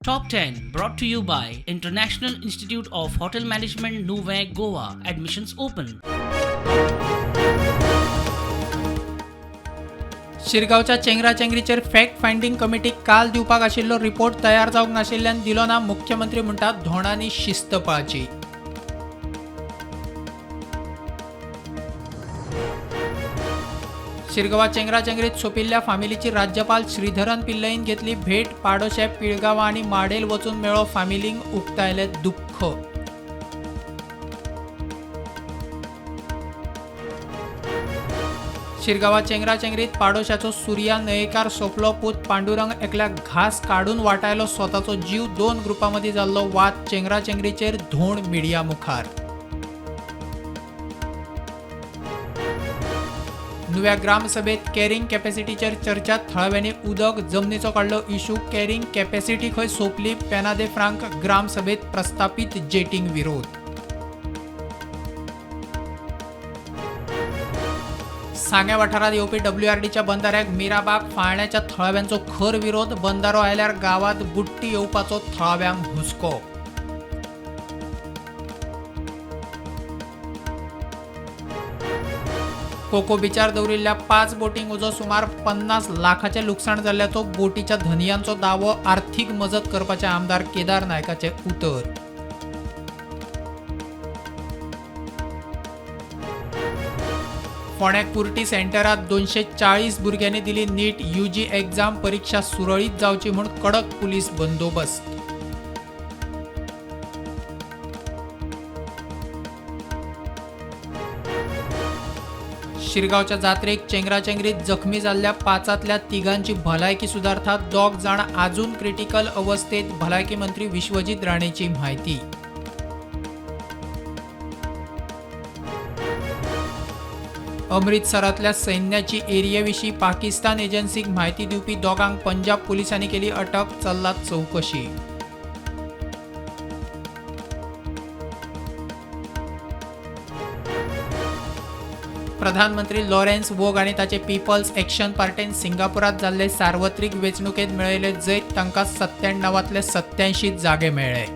Top 10 brought to you by International Institute of Hotel Management Nuvei Goa. Admissions open. शिरगांवच्या चेंगराचेंगरीचेर fact finding कमिटीक काल दिवपाक आशिल्लो रिपोर्ट तयार जावंक नाशिल्ल्यान दिलो ना. मुख्यमंत्री म्हणटात धोरणांनी शिस्त पाळची. शिरगांवा चेंगराचेंगरीत सोंपिल्ल्या फामिलीची राज्यपाल श्रीधरन पिल्लईन घेतली भेट. पाडोशे पिळगांवां आनी माडेल वचून मेळ्ळो फामिलींक उक्तायलें दुख्ख. शिरगांवा चेंगराचेंगरीत पाडोश्याचो सुर्या न्हयेकार सोंपलो. पूत पांडुरंग एकल्याक घास काडून वाटायलो स्वताचो जीव. 2 ग्रुपां मदीं जाल्लो वाद. चेंगराचेंगरीचेर धोंड मिडिया मुखार. नुव्या ग्रामसभेत कॅरिंग कॅपॅसिटीचेर चर्चा. थळाव्यांनी उदक जमनीचो काडलो इशू. कॅरिंग कॅपॅसिटी खंय सोंपली. पेनादे फ्रांक ग्रामसभेत प्रस्थापीत जेटींक विरोध. सांगे वाठारांत येवपी WRDच्या बंदाऱ्याक मिराबाग फाळण्याच्या थळाव्यांचो खर विरोध. बंदारो आयल्यार गांवांत बुट्टी येवपाचो थळाव्यांक हुस्को. कोको बीचार दवरिल्ल्या 5 बोटींक उजो सुमार 50 लाखाचें लुकसाण जाल्ल्याचो बोटीच्या धनियांचो दावो. आर्थीक मजत करपाचे आमदार केदार नायकाचे उतर. फोंड्यां कुर्टी सेंटरांत 240 भुरग्यांनी दिली नीट UG एग्जाम. परीक्षा सुरळीत जावची म्हूण कडक पुलीस बंदोबस्त. शिरगांवच्या जात्रेक चेंगराचेंगरीत जखमी जाल्ल्या 5 तिगांची भलायकी सुदारता. 2 जाण आजून क्रिटिकल अवस्थेत. भलायकी मंत्री विश्वजीत राणेची म्हायती. अमृतसरांतल्या सैन्याची एरियेविशीं पाकिस्तान एजन्सीक म्हायती दिवपी 2 पंजाब पुलिसांनी केली अटक. चल्ला चवकशी. प्रधानमंत्री लॉरेन्स वोग आनी ताचे पीपल्स एक्शन पार्टीन सिंगापुरांत जाल्ले सार्वत्रीक वेंचणुकेंत मेळयले जैत. तांकां 97तले 87 जागे मेळ्ळे.